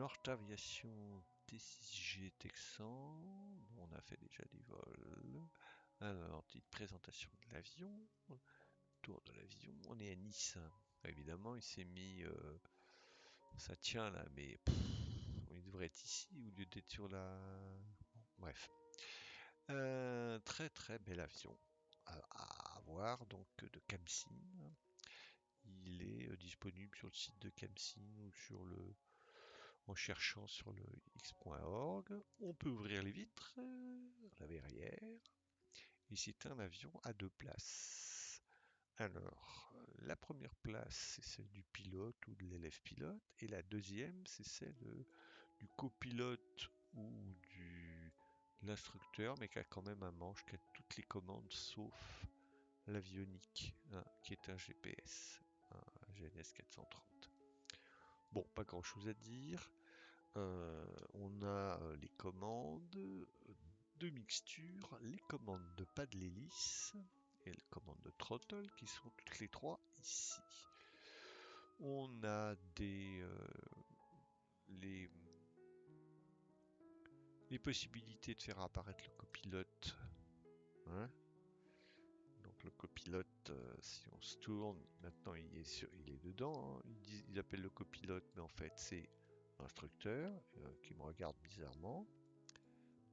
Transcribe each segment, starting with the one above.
North Aviation TCG Texan. On a fait déjà des vols. Alors, petite présentation de l'avion. Tour de l'avion. On est à Nice. Évidemment, il s'est mis. Ça tient là, mais il devrait être ici au lieu d'être sur la. Bon, bref. Très très bel avion à voir, donc de Camsin. Il est disponible sur le site de Camsin ou sur le en cherchant sur le x.org. On peut ouvrir les vitres, la verrière, et c'est un avion à 2 places. Alors, la première place, c'est celle du pilote ou de l'élève pilote, et la deuxième, c'est celle du copilote ou de l'instructeur, mais qui a quand même un manche, qui a toutes les commandes sauf l'avionique, hein, qui est un GPS, un GNS 430. Bon, pas grand chose à dire. On a les commandes de mixture, les commandes de pas de l'hélice et les commandes de throttle qui sont toutes les trois ici. On a les possibilités de faire apparaître le copilote. Hein. Donc le copilote, si on se tourne, maintenant il est dedans. Hein. Ils appellent le copilote, mais en fait c'est l'instructeur qui me regarde bizarrement.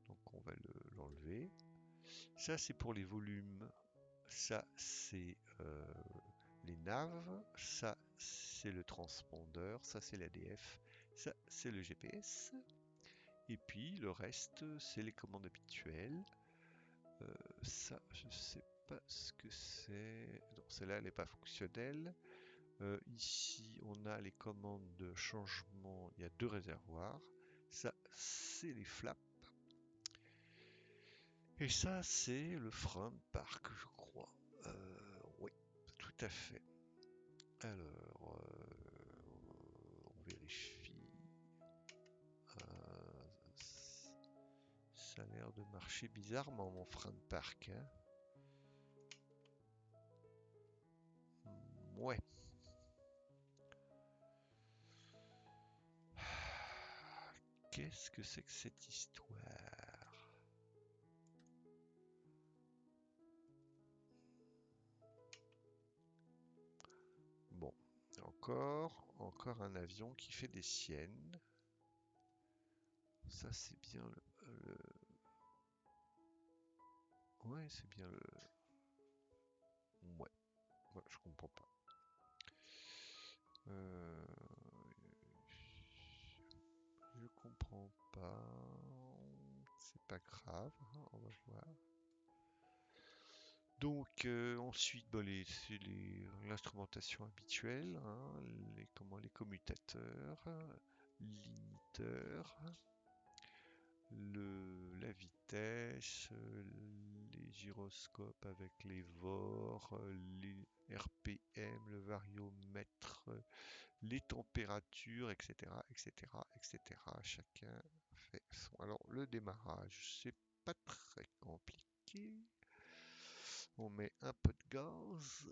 Donc on va l'enlever. Ça c'est pour les volumes. Ça c'est les naves. Ça c'est le transpondeur. Ça c'est l'ADF. Ça c'est le GPS. Et puis le reste c'est les commandes habituelles. Ça je sais pas ce que c'est. Non, celle-là elle n'est pas fonctionnelle. Ici on a les commandes de changement. Il y a 2 réservoirs. Ça c'est les flaps. Et ça, c'est le front park, je crois. Oui, tout à fait. Alors, on vérifie. Ça a l'air de marcher bizarrement, mon front park. Hein. Ouais. Qu'est-ce que c'est que cette histoire? Bon, encore un avion qui fait des siennes. Ça, c'est bien le... Ouais, c'est bien le... Ouais, je comprends pas. Je comprends pas. C'est pas grave, hein, on va voir. Donc ensuite, bah, c'est l'instrumentation habituelle, hein, les commutateurs, l'inhibiteur, la vitesse, les gyroscopes avec les VOR, les RPM, le variomètre, les températures, etc., etc., etc. Chacun fait son. Alors, le démarrage, c'est pas très compliqué. On met un peu de gaz,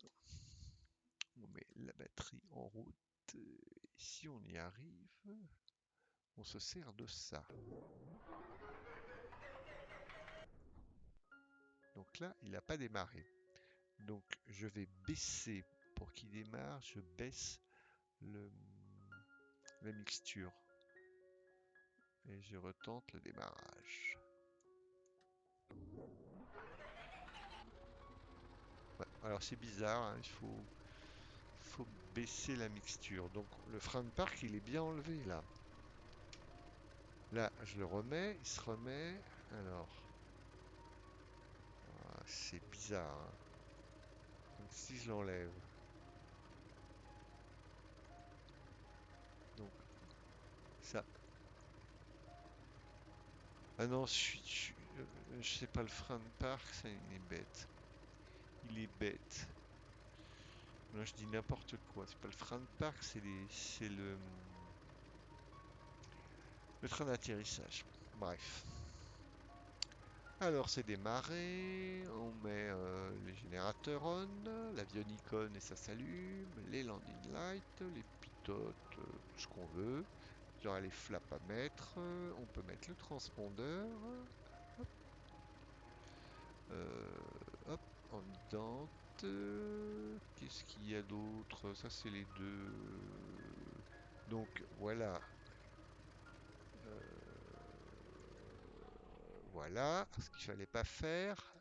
on met la batterie en route. Et si on y arrive, on se sert de ça. Donc là, il n'a pas démarré. Donc, je vais baisser pour qu'il démarre. Je baisse la mixture. Et je retente le démarrage. Ouais, alors c'est bizarre, hein, il faut baisser la mixture. Donc le frein de parc il est bien enlevé là. Là je le remets, il se remet. Alors c'est bizarre. Hein. Donc si je l'enlève. Donc ça. Ah non, je sais pas le frein de parc, ça il est bête. Il est bête. Là je dis n'importe quoi. C'est pas le frein de parc, c'est le train d'atterrissage. Bref. Alors c'est démarré, on met les générateurs on, l'avionique on et ça s'allume, les landing lights, les pilotes, tout ce qu'on veut. J'aurai les flaps à mettre. On peut mettre le transpondeur. Hop, hop, en dente. Qu'est-ce qu'il y a d'autre? Ça, c'est les deux. Donc, voilà. Voilà. Ce qu'il fallait pas faire.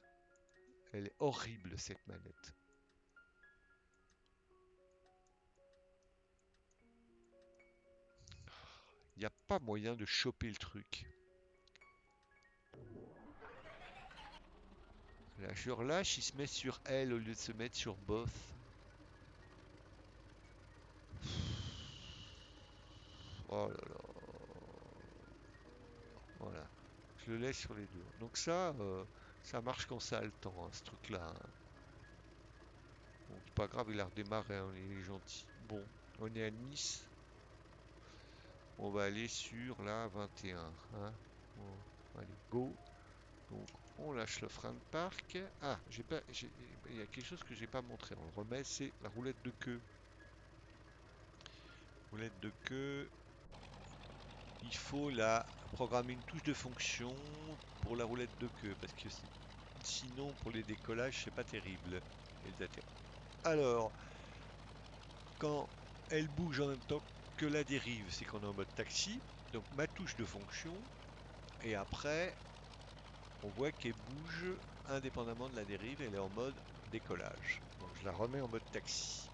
Elle est horrible, cette manette. Il n'y a pas moyen de choper le truc. Là, je relâche, il se met sur elle au lieu de se mettre sur boss. Oh là là. Voilà. Je le laisse sur les deux. Donc ça marche quand ça a le temps, hein, ce truc-là, hein. Bon, c'est pas grave, il a redémarré, hein, il est gentil. Bon, on est à Nice. On va aller sur la 21, hein. Bon, allez, go. Donc, on lâche le frein de parc. Ah, il y a quelque chose que j'ai pas montré. On le remet, c'est la roulette de queue. Roulette de queue. Il faut programmer une touche de fonction pour la roulette de queue parce que sinon pour les décollages c'est pas terrible. Alors, quand elle bouge en même temps que la dérive, c'est qu'on est en mode taxi. Donc ma touche de fonction et après on voit qu'elle bouge indépendamment de la dérive, elle est en mode décollage. Donc je la remets en mode taxi.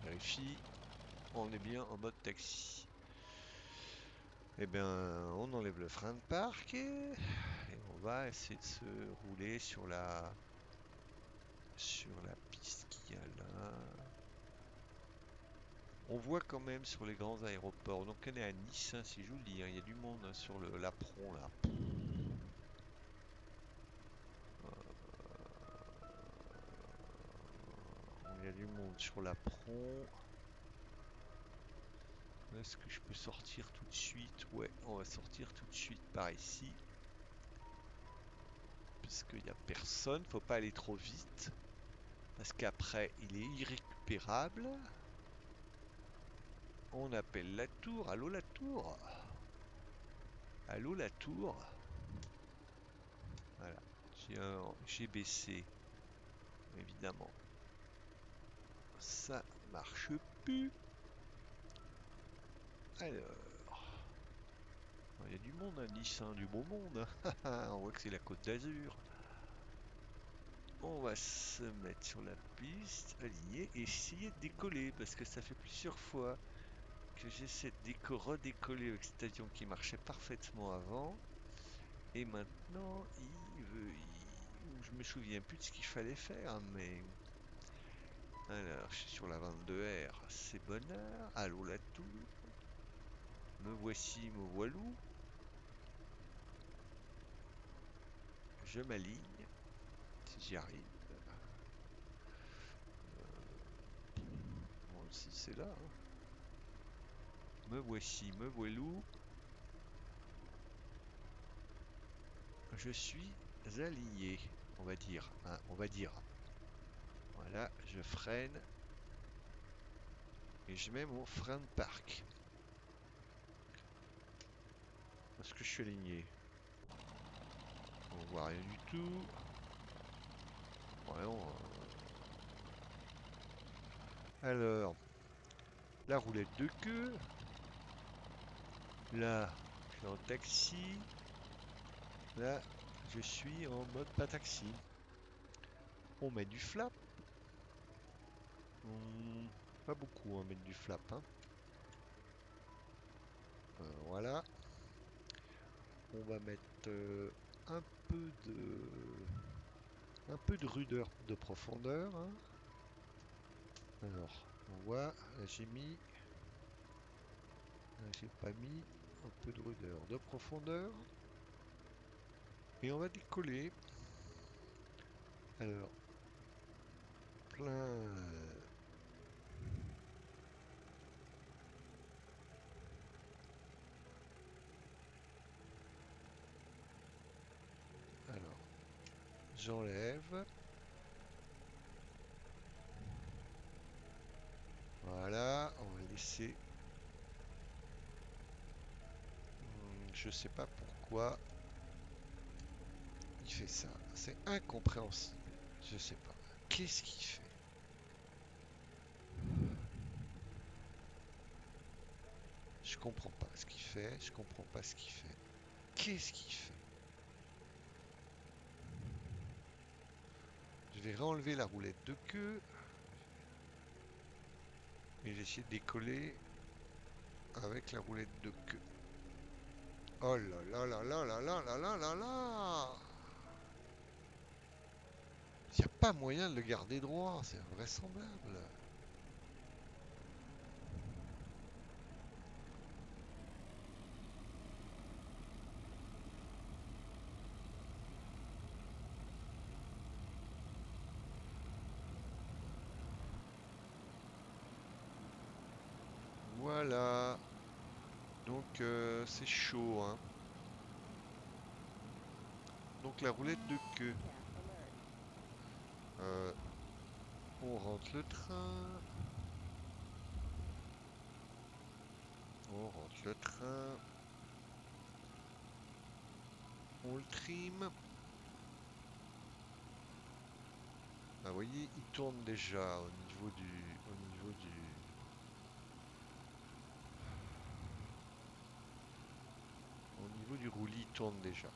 Vérifie, on est bien en mode taxi. Eh bien, on enlève le frein de parc et on va essayer de se rouler sur la piste qu'il y a là. On voit quand même sur les grands aéroports. Donc on est à Nice, hein, c'est joli, hein, il y a du monde, hein, sur l'apron là. Il y a du monde sur l'apron. Est-ce que je peux sortir tout de suite? Ouais, on va sortir tout de suite par ici. Parce qu'il n'y a personne, faut pas aller trop vite. Parce qu'après, il est irrécupérable. On appelle la tour. Allô la tour? Allô la tour? Voilà. J'ai baissé. Évidemment. Ça marche plus. Alors. Il y a du monde à Nice, hein, du beau monde. On voit que c'est la Côte d'Azur. On va se mettre sur la piste, aligner et essayer de décoller parce que ça fait plusieurs fois que j'essaie de redécoller avec cet avion qui marchait parfaitement avant. Et maintenant, je me souviens plus de ce qu'il fallait faire, mais... Alors, je suis sur la 22R, c'est bonheur. Allô la tour. Me voici, me voilou. Je m'aligne, si j'y arrive. Bon, si c'est là, hein. Me voici, me voilou. Je suis aligné, on va dire, hein, on va dire. Voilà, je freine et je mets mon frein de parc. Est-ce que je suis aligné? On voit rien du tout. Voyons. Alors, la roulette de queue. Là, je suis en taxi. Là, je suis en mode pas taxi. On met du flap. Pas beaucoup, on met du flap, hein. Voilà. On va mettre un peu de rudeur de profondeur, hein. Alors, on voit, là j'ai mis, là j'ai pas mis un peu de rudeur de profondeur. Et on va décoller. Alors, plein. Alors, j'enlève. Voilà, on va laisser je sais pas pourquoi il fait ça. C'est incompréhensible. Je sais pas. Qu'est-ce qu'il fait? Je comprends pas ce qu'il fait. Je comprends pas ce qu'il fait. Qu'est-ce qu'il fait? Je vais réenlever la roulette de queue. Et j'essaie de décoller avec la roulette de queue. Oh là là là là là là là là là là! Il n'y a pas moyen de le garder droit, c'est invraisemblable. Voilà. Donc c'est chaud, hein. Donc la roulette de queue. Euh, on rentre le train. On rentre le train. On le trim. Ah, vous voyez, il tourne déjà au niveau du roulis, il tourne déjà.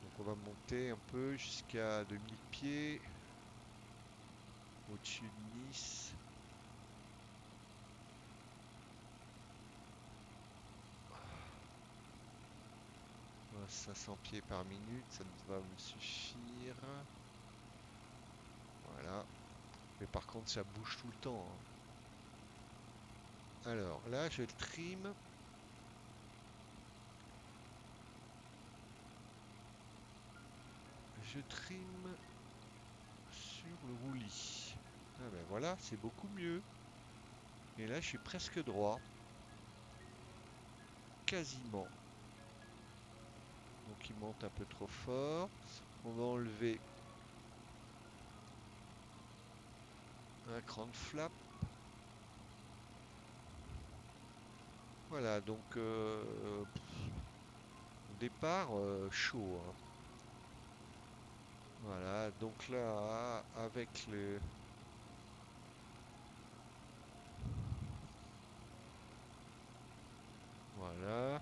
Donc on va monter un peu jusqu'à 2000 pieds au-dessus de Nice. À 500 pieds par minute, ça va me suffire. Voilà. Mais par contre, ça bouge tout le temps, hein. Alors là, je trim. Je trim sur le roulis. Ah ben voilà, c'est beaucoup mieux. Et là, je suis presque droit. Quasiment. Donc il monte un peu trop fort. On va enlever un cran de flap. Voilà, donc au départ, chaud, hein. Voilà, donc là, avec le... Voilà.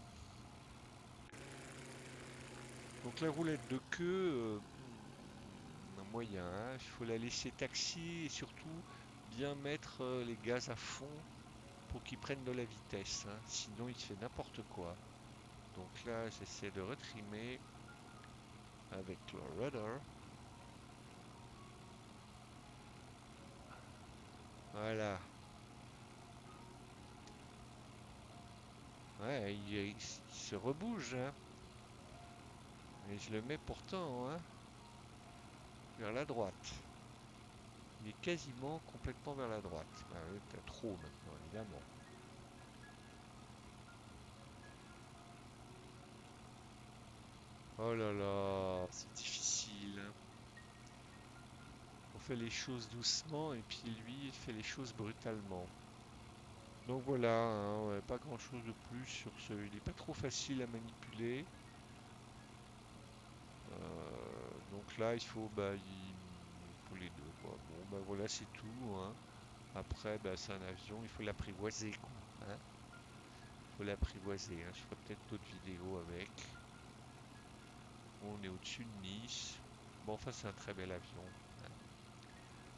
Donc la roulette de queue, un moyen, hein. Il faut la laisser taxi et surtout bien mettre les gaz à fond pour qu'il prenne de la vitesse, hein. Sinon il fait n'importe quoi. Donc là j'essaie de retrimer avec le rudder. Voilà. Ouais, il se rebouge, hein. Et je le mets pourtant, hein, vers la droite. Il est quasiment complètement vers la droite. Ah oui, t'as trop maintenant, évidemment. Oh là là, c'est difficile, hein. On fait les choses doucement et puis lui, il fait les choses brutalement. Donc voilà, hein, ouais, pas grand chose de plus sur ce. Il n'est pas trop facile à manipuler. Donc là, il faut, bah, il faut les deux, quoi. Bon, bah voilà, c'est tout, hein. Après, bah, c'est un avion, il faut l'apprivoiser, quoi, hein. Il faut l'apprivoiser, hein. Je ferai peut-être d'autres vidéos avec. On est au-dessus de Nice. Bon, enfin, c'est un très bel avion, hein.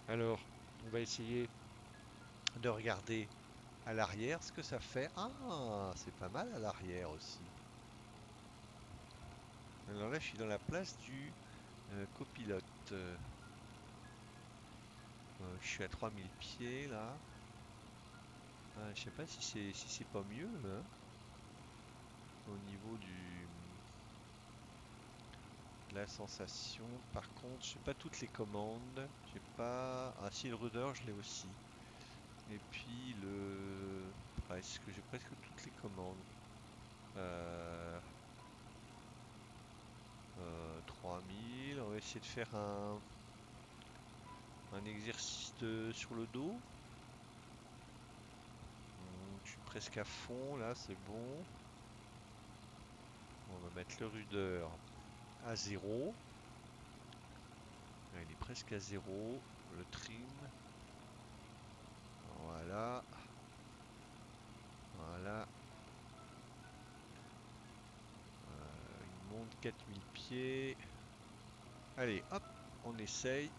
Alors, on va essayer de regarder à l'arrière ce que ça fait. Ah, c'est pas mal à l'arrière aussi. Alors là, je suis dans la place du copilote. Je suis à 3000 pieds là. Je sais pas si c'est pas mieux hein, au niveau de la sensation. Par contre, je sais pas toutes les commandes. J'ai pas. Ah si le rudder, je l'ai aussi. Et puis j'ai presque toutes les commandes. Euh, 3000. On va essayer de faire un exercice sur le dos. Je suis presque à fond là, c'est bon. On va mettre le rudeur à 0. Il est presque à 0. Le trim. Voilà. Voilà. Il monte 4000 pieds. Allez, hop, on essaye.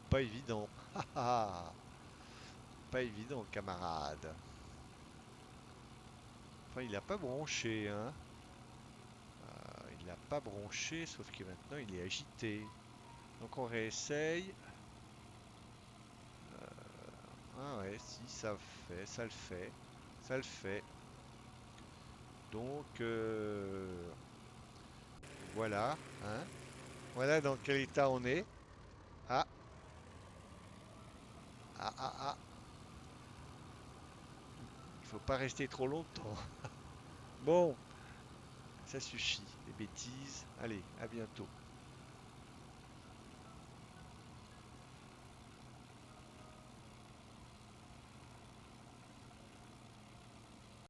Pas évident. Pas évident, camarade. Enfin, il a pas bronché, hein. Il n'a pas bronché, sauf que maintenant il est agité. Donc on réessaye. Ah ouais, si ça fait, ça le fait, ça le fait. Donc voilà, hein. Voilà dans quel état on est. Ah, ah, ah, ah. Il faut pas rester trop longtemps. Bon, ça suffit, les bêtises. Allez, à bientôt.